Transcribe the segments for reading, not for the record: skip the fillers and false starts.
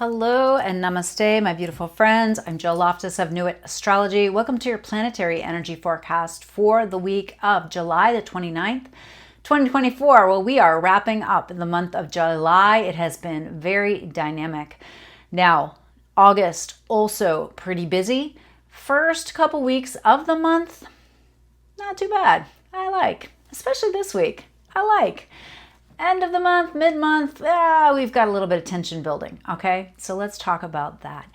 Hello and namaste, my beautiful friends. I'm Jill Loftus of Nuit Astrology. Welcome to your Planetary Energy Forecast for the week of July the 29th, 2024. Well, we are wrapping up the month of July. It has been very dynamic. Now, August also pretty busy. First couple weeks of the month, not too bad. I like, especially this week. I like. End of the month, mid-month, we've got a little bit of tension building, okay? So let's talk about that.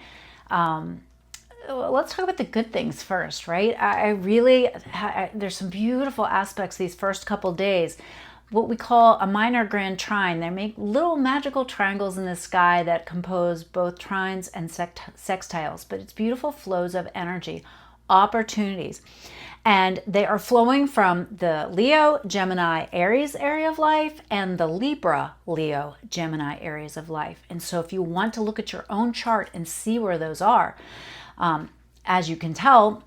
Let's talk about the good things first, right? There's some beautiful aspects these first couple days. What we call a minor grand trine. They make little magical triangles in the sky that compose both trines and sextiles, but it's beautiful flows of energy, opportunities. And they are flowing from the Leo, Gemini, Aries area of life and the Libra, Leo, Gemini areas of life. And so if you want to look at your own chart and see where those are, as you can tell,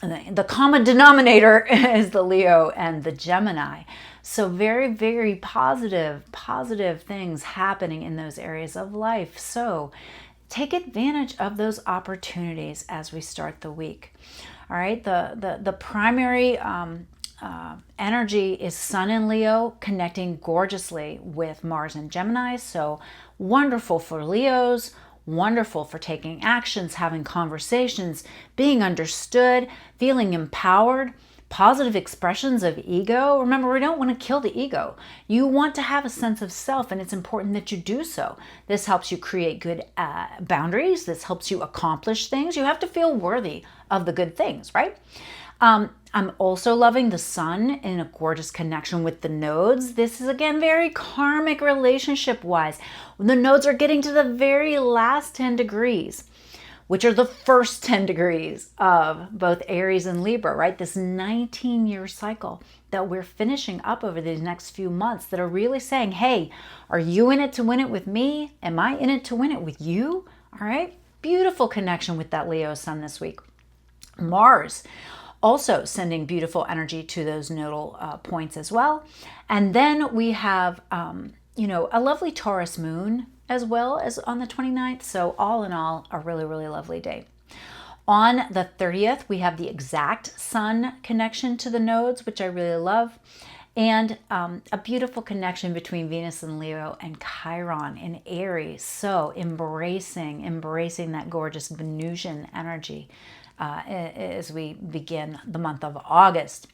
the common denominator is the Leo and the Gemini. So very, very positive things happening in those areas of life. So take advantage of those opportunities as we start the week. All right, the primary energy is Sun in Leo connecting gorgeously with Mars and Gemini. So wonderful for Leos, wonderful for taking actions, having conversations, being understood, feeling empowered, positive expressions of ego. Remember, we don't want to kill the ego. You want to have a sense of self, and it's important that you do so. This helps you create good boundaries. This helps you accomplish things. You have to feel worthy of the good things, right? I'm also loving the Sun in a gorgeous connection with the nodes. This is, again, very karmic relationship-wise. The nodes are getting to the very last 10 degrees, which are the first 10 degrees of both Aries and Libra, right? This 19-year cycle that we're finishing up over these next few months that are really saying, hey, are you in it to win it with me? Am I in it to win it with you? All right. Beautiful connection with that Leo Sun this week. Mars also sending beautiful energy to those nodal points as well. And then we have, a lovely Taurus moon as well as on the 29th. So all in all, a really, really lovely day. On the 30th, we have the exact Sun connection to the nodes, which I really love. And a beautiful connection between Venus and Leo and Chiron in Aries. So embracing that gorgeous Venusian energy as we begin the month of August.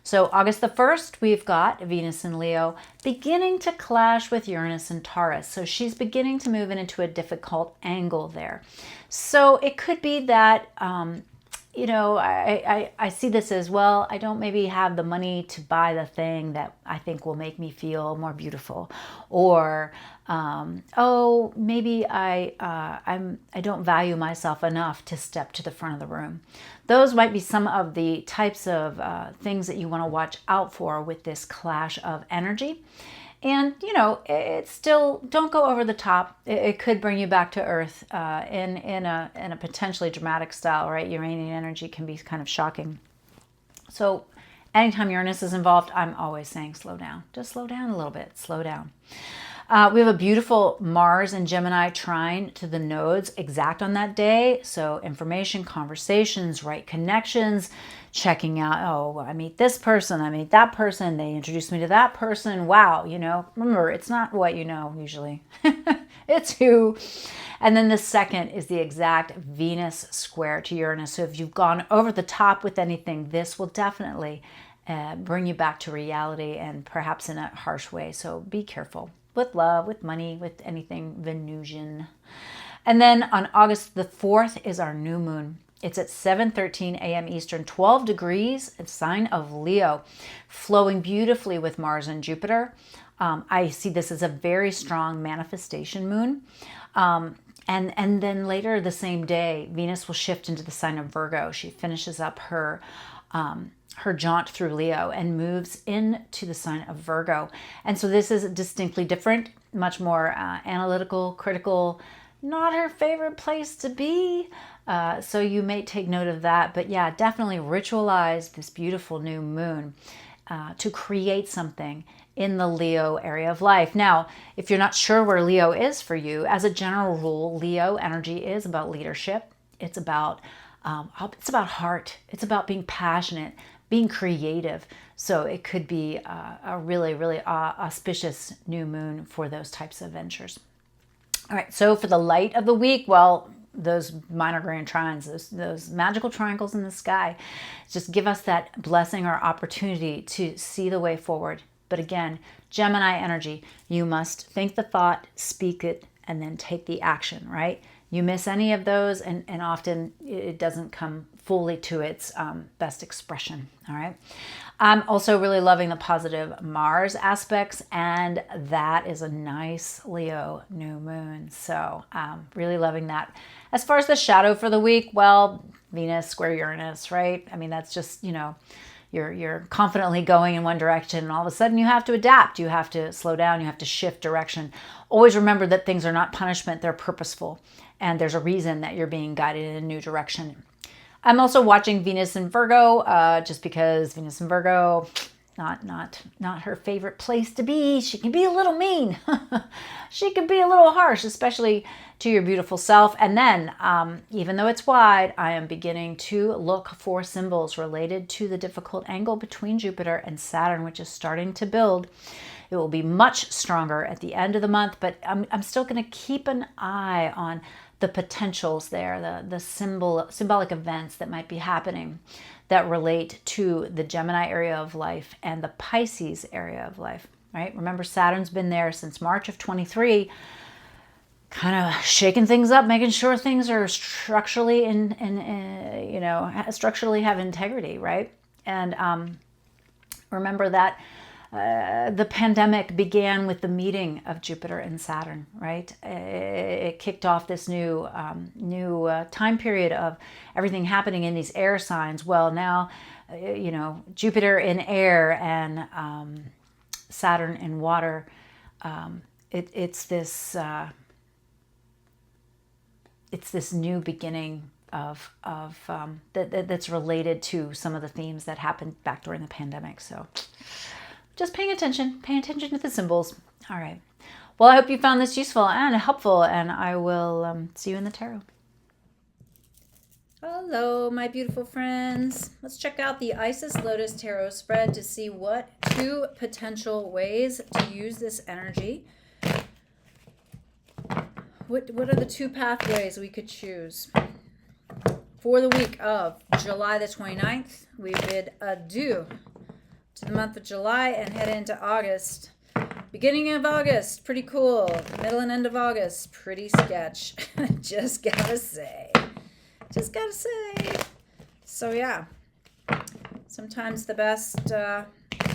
So August the 1st, we've got Venus and Leo beginning to clash with Uranus and Taurus. So she's beginning to move into a difficult angle there. So it could be that, I see this as, well, I don't maybe have the money to buy the thing that I think will make me feel more beautiful. Or, maybe I don't value myself enough to step to the front of the room. Those might be some of the types of things that you want to watch out for with this clash of energy. And, it's still, don't go over the top. It could bring you back to earth in a potentially dramatic style, right? Uranian energy can be kind of shocking. So anytime Uranus is involved, I'm always saying slow down. Just slow down a little bit. Slow down. We have a beautiful Mars and Gemini trine to the nodes exact on that day. So information, conversations, right connections, checking out, I meet this person, I meet that person, they introduced me to that person. Wow, remember, it's not what you know usually. It's who. And then the second is the exact Venus square to Uranus. So if you've gone over the top with anything, this will definitely bring you back to reality, and perhaps in a harsh way. So be careful. With love, with money, with anything Venusian. And then on August the 4th is our new moon. It's at 7:13 a.m. Eastern, 12 degrees, a sign of Leo, flowing beautifully with Mars and Jupiter. I see this as a very strong manifestation moon. And then later the same day, Venus will shift into the sign of Virgo. She finishes up her jaunt through Leo and moves into the sign of Virgo. And so this is distinctly different, much more analytical, critical, not her favorite place to be. So you may take note of that. But yeah, definitely ritualize this beautiful new moon to create something in the Leo area of life. Now, if you're not sure where Leo is for you, as a general rule, Leo energy is about leadership. It's about heart. It's about being passionate, being creative. So it could be a really, really auspicious new moon for those types of ventures. All right, so for the light of the week, well, those minor grand trines, those magical triangles in the sky, just give us that blessing or opportunity to see the way forward. But again, Gemini energy, you must think the thought, speak it, and then take the action, right? You miss any of those, and often it doesn't come fully to its best expression, all right? I'm also really loving the positive Mars aspects, and that is a nice Leo new moon. So really loving that. As far as the shadow for the week, well, Venus square Uranus, right? I mean, that's just, you're confidently going in one direction, and all of a sudden you have to adapt. You have to slow down. You have to shift direction. Always remember that things are not punishment. They're purposeful, and there's a reason that you're being guided in a new direction. I'm also watching Venus in Virgo, just because Venus in Virgo, not her favorite place to be. She can be a little mean. She can be a little harsh, especially to your beautiful self. And then, even though it's wide, I am beginning to look for symbols related to the difficult angle between Jupiter and Saturn, which is starting to build. It will be much stronger at the end of the month, but I'm still going to keep an eye on the potentials there, the symbolic events that might be happening that relate to the Gemini area of life and the Pisces area of life, right? Remember, Saturn's been there since March of 23, kind of shaking things up, making sure things are structurally structurally have integrity, right? And remember that the pandemic began with the meeting of Jupiter and Saturn, right? It kicked off this new time period of everything happening in these air signs. Well, now, Jupiter in air and Saturn in water. It's this new beginning of that's related to some of the themes that happened back during the pandemic. So just paying attention to the symbols. All right. Well, I hope you found this useful and helpful, and I will see you in the tarot. Hello, my beautiful friends. Let's check out the Isis Lotus Tarot spread to see what 2 potential ways to use this energy. What are the 2 pathways we could choose? For the week of July the 29th, we bid adieu to the month of July and head into August. Beginning of August, pretty cool. Middle and end of August, pretty sketch. Just gotta say. So yeah, sometimes the best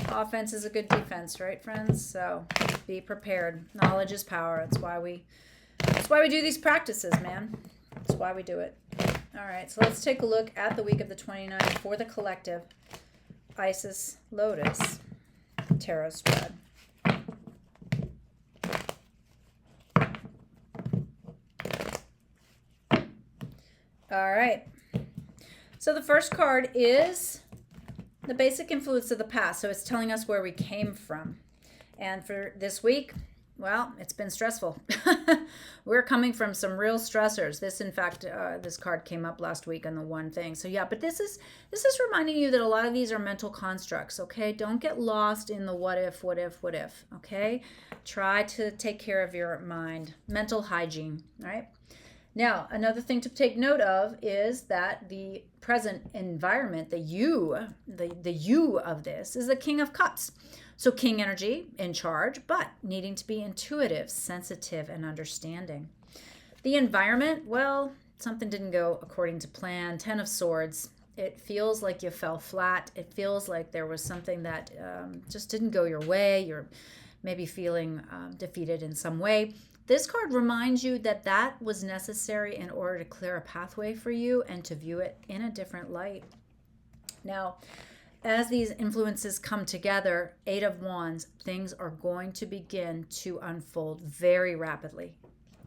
offense is a good defense, right, friends? So be prepared. Knowledge is power. That's why we do these practices, man. That's why we do it. All right, so let's take a look at the week of the 29th for the collective Isis Lotus Tarot spread. All right. So the first card is the basic influence of the past. So it's telling us where we came from. And for this week, well, it's been stressful. We're coming from some real stressors. This, in fact, this card came up last week on the one thing. So yeah, but this is reminding you that a lot of these are mental constructs, okay? Don't get lost in the what if, okay? Try to take care of your mind. Mental hygiene, right? Now, another thing to take note of is that the present environment, the you of this is the King of Cups. So King energy in charge, but needing to be intuitive, sensitive, and understanding. The environment, well, something didn't go according to plan. 10 of Swords. It feels like you fell flat. It feels like there was something that just didn't go your way. You're maybe feeling defeated in some way. This card reminds you that that was necessary in order to clear a pathway for you and to view it in a different light. Now, as these influences come together, 8 of Wands, things are going to begin to unfold very rapidly,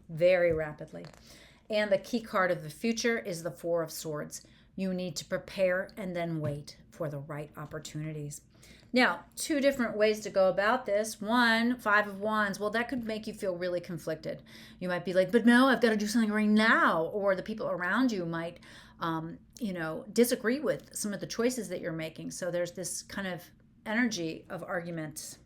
very rapidly. And the key card of the future is the 4 of Swords. You need to prepare and then wait for the right opportunities. Now, two different ways to go about this. One, Five of Wands. Well, that could make you feel really conflicted. You might be like, but no, I've got to do something right now. Or the people around you might, disagree with some of the choices that you're making. So there's this kind of energy of arguments.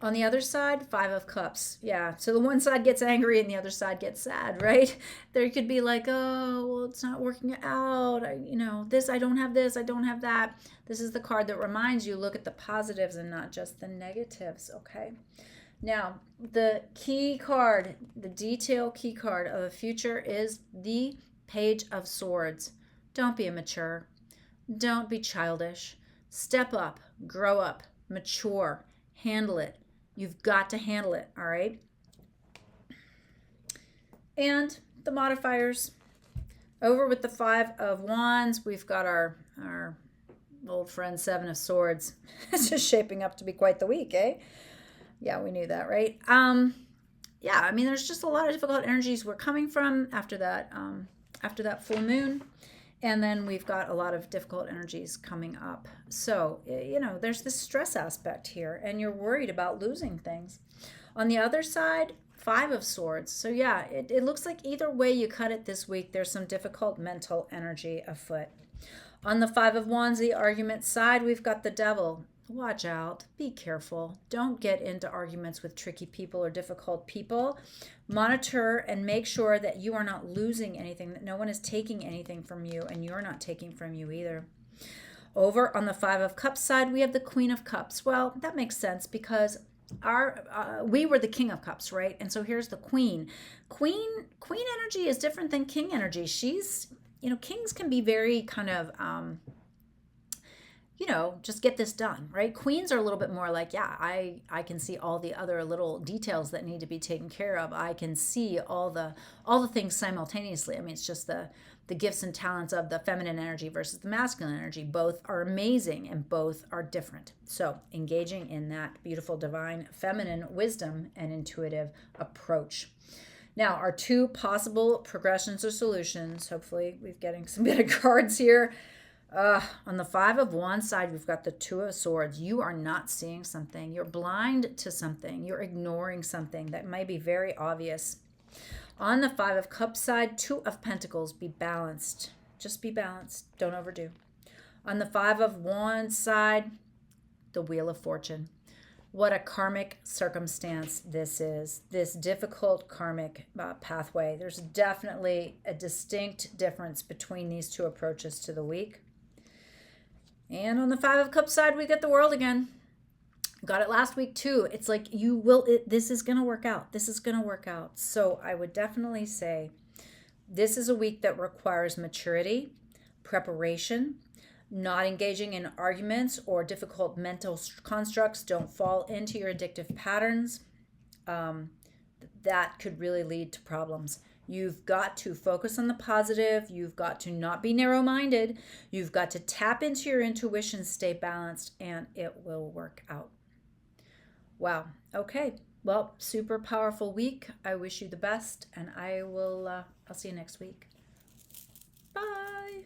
On the other side, Five of Cups. Yeah. So the one side gets angry and the other side gets sad, right? There could be like, oh, well, it's not working out. I don't have this, I don't have that. This is the card that reminds you, look at the positives and not just the negatives, okay? Now, the key card, the detail key card of the future is the Page of Swords. Don't be immature. Don't be childish. Step up, grow up, mature, handle it. You've got to handle it, all right? And the modifiers. Over with the Five of Wands, we've got our old friend Seven of Swords. It's just shaping up to be quite the week, eh? Yeah, we knew that, right? There's just a lot of difficult energies we're coming from after that full moon. And then we've got a lot of difficult energies coming up. So, there's this stress aspect here, and you're worried about losing things. On the other side, Five of Swords. So, yeah, it looks like either way you cut it this week, there's some difficult mental energy afoot. On the Five of Wands, the argument side, we've got the Devil. Watch out. Be careful. Don't get into arguments with tricky people or difficult people. Monitor and make sure that you are not losing anything, that no one is taking anything from you, and you're not taking from you either. Over on the Five of Cups side, we have the Queen of Cups. Well, that makes sense because we were the King of Cups, right? And so here's the Queen. Queen energy is different than King energy. She's, kings can be very kind of just get this done, right? Queens are a little bit more like, yeah, I can see all the other little details that need to be taken care of. I can see all the things simultaneously. I mean, it's just the gifts and talents of the feminine energy versus the masculine energy. Both are amazing and both are different. So engaging in that beautiful divine feminine wisdom and intuitive approach. Now, our two possible progressions or solutions, hopefully we're getting some good cards here. On the Five of Wands side, we've got the Two of Swords. You are not seeing something. You're blind to something. You're ignoring something that might be very obvious. On the Five of Cups side, Two of Pentacles. Be balanced. Just be balanced. Don't overdo. On the Five of Wands side, the Wheel of Fortune. What a karmic circumstance this is. This difficult karmic pathway. There's definitely a distinct difference between these two approaches to the week. And on the Five of Cups side, we get the World again. Got it last week too. It's like this is going to work out. This is going to work out. So I would definitely say this is a week that requires maturity, preparation, not engaging in arguments or difficult mental constructs. Don't fall into your addictive patterns. That could really lead to problems. You've got to focus on the positive. You've got to not be narrow-minded. You've got to tap into your intuition, stay balanced, and it will work out. Wow. Okay. Well, super powerful week. I wish you the best, and I'll see you next week. Bye.